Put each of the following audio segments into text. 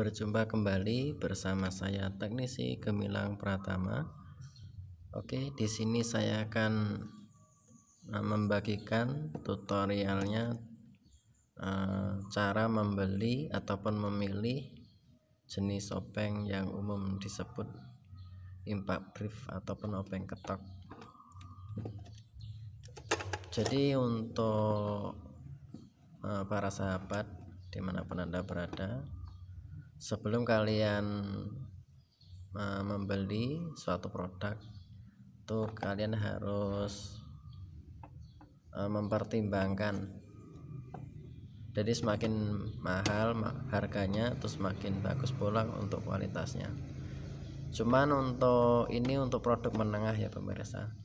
Berjumpa kembali bersama saya teknisi Gemilang Pratama. Oke, di sini saya akan membagikan tutorialnya cara membeli ataupun memilih jenis obeng yang umum disebut impact brief ataupun obeng ketok. Jadi untuk para sahabat dimanapun Anda berada, sebelum kalian membeli suatu produk itu kalian harus mempertimbangkan. Jadi semakin mahal harganya itu semakin bagus pula untuk kualitasnya. Cuman untuk produk menengah ya pemirsa,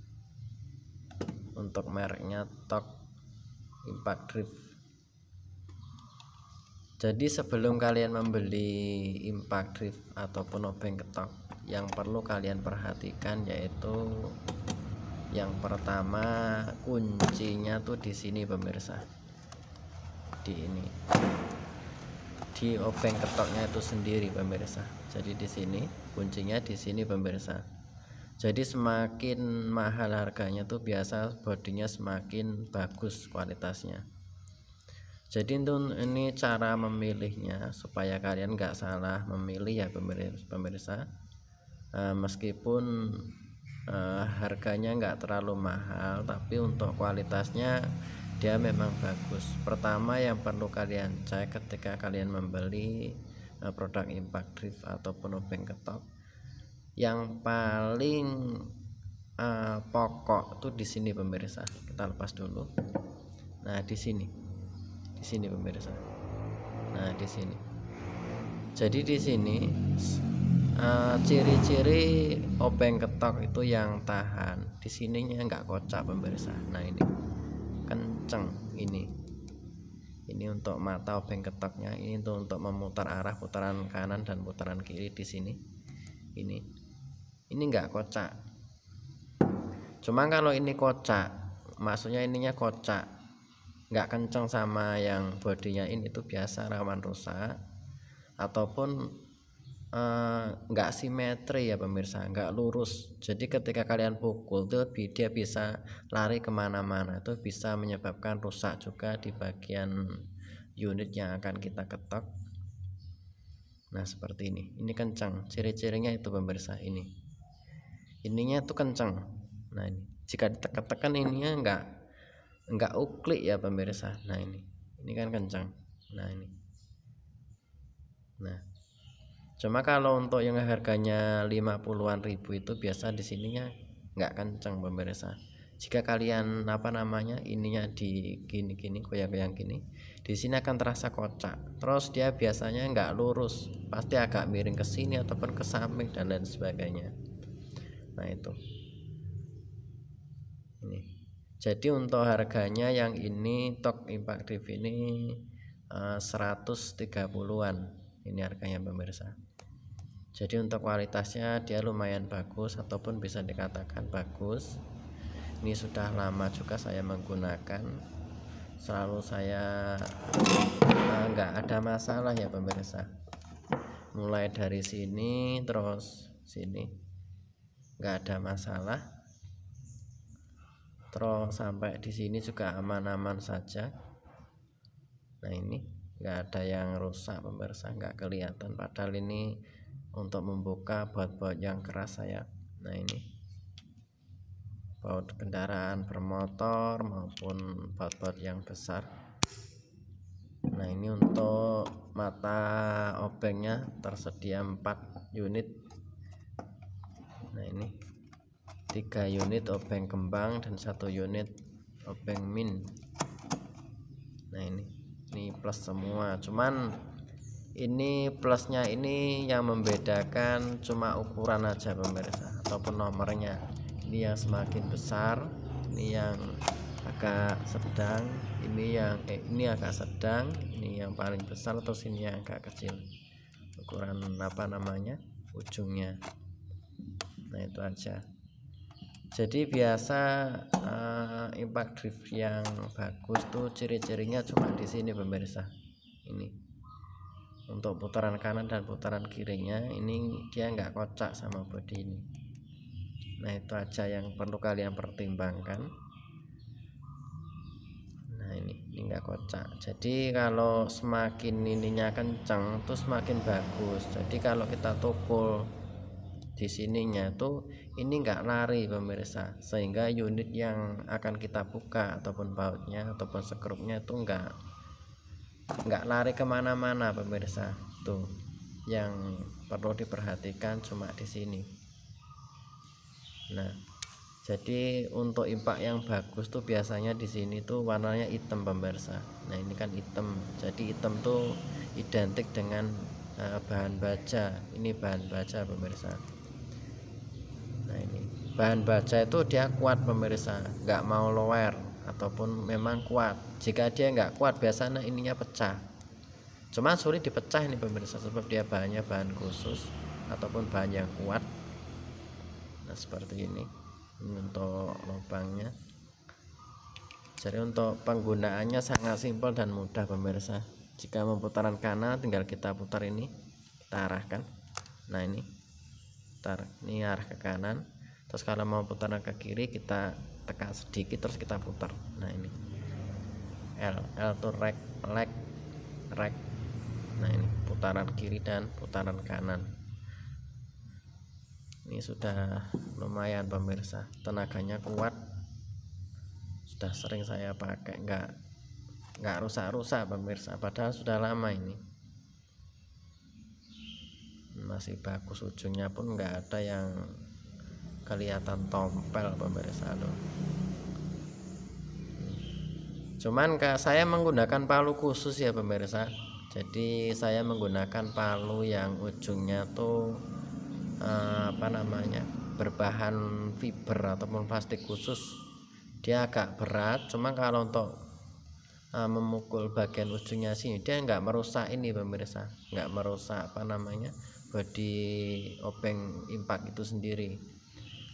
untuk mereknya TOG Impact Drift. Jadi sebelum kalian membeli impact drift ataupun obeng ketok, yang perlu kalian perhatikan yaitu yang pertama, kuncinya tuh di sini pemirsa, di obeng ketoknya itu sendiri pemirsa. Jadi di sini kuncinya, di sini pemirsa. Jadi semakin mahal harganya tuh biasa bodinya semakin bagus kualitasnya. Jadi ini cara memilihnya supaya kalian nggak salah memilih ya pemirsa. Meskipun harganya nggak terlalu mahal, tapi untuk kualitasnya dia memang bagus. Pertama yang perlu kalian cek ketika kalian membeli produk impact drift ataupun obeng ketok, yang paling pokok tuh di sini pemirsa. Kita lepas dulu. Nah di sini pemirsa. Nah di sini. Jadi di sini ciri-ciri obeng ketok itu yang tahan. Di sininya nggak kocak pemirsa. Nah ini kenceng ini. Ini untuk mata obeng ketoknya. Ini untuk memutar arah, putaran kanan dan putaran kiri di sini. Ini nggak kocak. Cuma kalau ini kocak, maksudnya ininya kocak, nggak kenceng sama yang bodinya ini tuh biasa rawan rusak ataupun nggak simetri ya pemirsa, nggak lurus. Jadi ketika kalian pukul tuh dia bisa lari kemana-mana, itu bisa menyebabkan rusak juga di bagian unit yang akan kita ketok. Nah seperti ini kencang, ciri-cirinya itu pemirsa, ininya tuh kencang. Nah ini jika ditekan-tekan ininya nggak uklik ya pemirsa. Nah ini kan kencang. Nah ini. Nah cuma kalau untuk yang harganya 50-an ribu itu biasa di sininya nggak kencang pemirsa. Jika kalian ininya di gini goyang-goyang gini, di sini akan terasa kocak. Terus dia biasanya nggak lurus, pasti agak miring ke sini ataupun ke samping dan lain sebagainya. Nah itu. Ini. Jadi untuk harganya yang ini TOG Impact Drift ini 130-an. Ini harganya pemirsa. Jadi untuk kualitasnya dia lumayan bagus ataupun bisa dikatakan bagus. Ini sudah lama juga saya menggunakan. Selalu saya nggak ada masalah ya pemirsa. Mulai dari sini terus sini nggak ada masalah. Terus sampai di sini juga aman-aman saja. Nah ini nggak ada yang rusak pemirsa, nggak kelihatan. Padahal ini untuk membuka baut-baut yang keras saya. Nah ini baut kendaraan bermotor maupun baut-baut yang besar. Nah ini untuk mata obengnya tersedia 4 unit. Nah ini 3 unit obeng kembang dan 1 unit obeng min. Nah ini plus semua. Cuman ini plusnya ini yang membedakan cuma ukuran aja pemirsa ataupun nomornya. Ini yang semakin besar, ini yang agak sedang, ini agak sedang, ini yang paling besar, terus ini yang agak kecil. Ukuran ujungnya. Nah itu aja. Jadi biasa impact drift yang bagus tuh ciri-cirinya cuma di sini pemirsa. Ini Untuk putaran kanan dan putaran kirinya ini dia nggak kocak sama bodi ini. Nah itu aja yang perlu kalian pertimbangkan. Nah ini nggak kocak. Jadi kalau semakin ininya kencang tuh semakin bagus. Jadi kalau kita tukul di sininya tuh ini nggak lari pemirsa, sehingga unit yang akan kita buka ataupun bautnya ataupun skrupnya itu nggak lari kemana-mana pemirsa. Tuh yang perlu diperhatikan cuma di sini. Nah jadi untuk impak yang bagus tuh biasanya di sini tuh warnanya hitam pemirsa. Nah ini kan hitam, jadi hitam tuh identik dengan bahan baja. Ini bahan baja pemirsa. Nah ini bahan baja itu dia kuat pemirsa, nggak mau lower ataupun memang kuat. Jika dia nggak kuat biasanya ininya pecah, cuma sulit dipecah ini pemirsa, sebab dia bahannya bahan khusus ataupun bahan yang kuat. Nah seperti ini untuk lubangnya. Jadi untuk penggunaannya sangat simpel dan mudah pemirsa. Jika mau putaran kanan tinggal kita putar ini, kita arahkan. Nah ini putar, ini arah ke kanan. Terus kalau mau putaran ke kiri kita tekan sedikit terus kita putar. Nah ini L tuh rek. Nah ini putaran kiri dan putaran kanan. Ini sudah lumayan pemirsa, tenaganya kuat, sudah sering saya pakai, nggak rusak-rusak pemirsa, padahal sudah lama ini masih bagus, ujungnya pun nggak ada yang kelihatan tompel pemirsa loh. Cuman saya menggunakan palu khusus ya pemirsa, jadi saya menggunakan palu yang ujungnya tuh berbahan fiber ataupun plastik khusus. Dia agak berat, cuma kalau untuk memukul bagian ujungnya sini dia nggak merusak ini pemirsa, nggak merusak bodi obeng impact itu sendiri.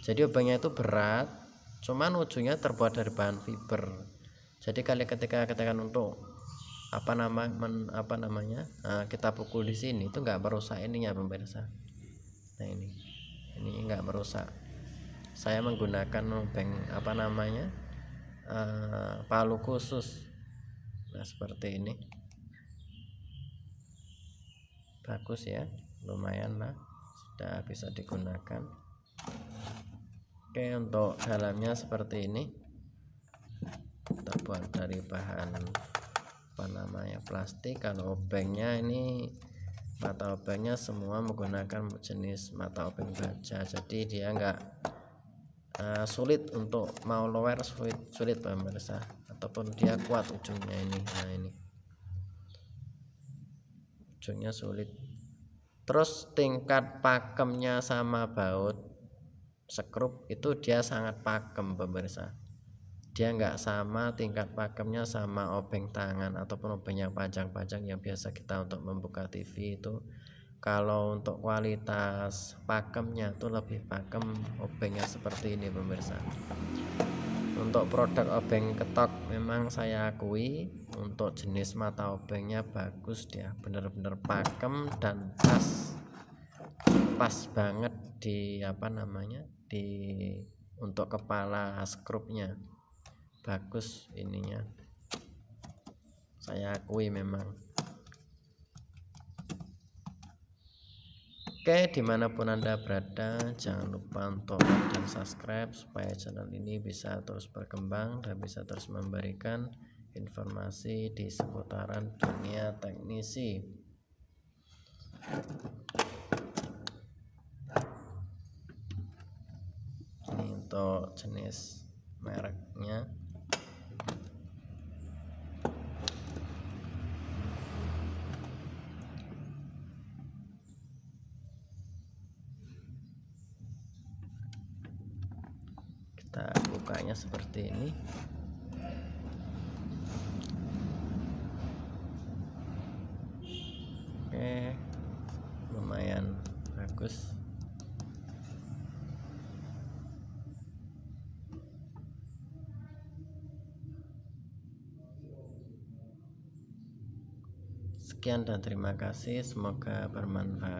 Jadi obengnya itu berat, cuman ujungnya terbuat dari bahan fiber. Jadi ketika untuk kita pukul di sini itu nggak merusak ininya pemirsa. Nah ini nggak merusak. Saya menggunakan obeng palu khusus. Nah seperti ini, bagus ya, lumayan lah, sudah bisa digunakan. Oke, untuk dalamnya seperti ini, terbuat dari bahan plastik. Kalau obengnya ini, mata obengnya semua menggunakan jenis mata obeng baja, jadi dia enggak sulit untuk mau lower, sulit pemirsa, ataupun dia kuat ujungnya ini. Nah ini ujungnya sulit. Terus tingkat pakemnya sama baut skrup itu dia sangat pakem pemirsa, dia nggak sama tingkat pakemnya sama obeng tangan ataupun obeng yang panjang-panjang yang biasa kita untuk membuka TV itu. Kalau untuk kualitas pakemnya tuh lebih pakem obengnya seperti ini pemirsa. Untuk produk obeng ketok memang saya akui untuk jenis mata obengnya bagus, dia bener-bener pakem dan pas banget di untuk kepala skrupnya, bagus ininya, saya akui memang. Oke, dimanapun Anda berada, jangan lupa untuk like dan subscribe supaya channel ini bisa terus berkembang dan bisa terus memberikan informasi di seputaran dunia teknisi. Ini untuk jenis mereknya. Kita bukanya seperti ini. Oke, lumayan bagus. Sekian dan terima kasih, semoga bermanfaat.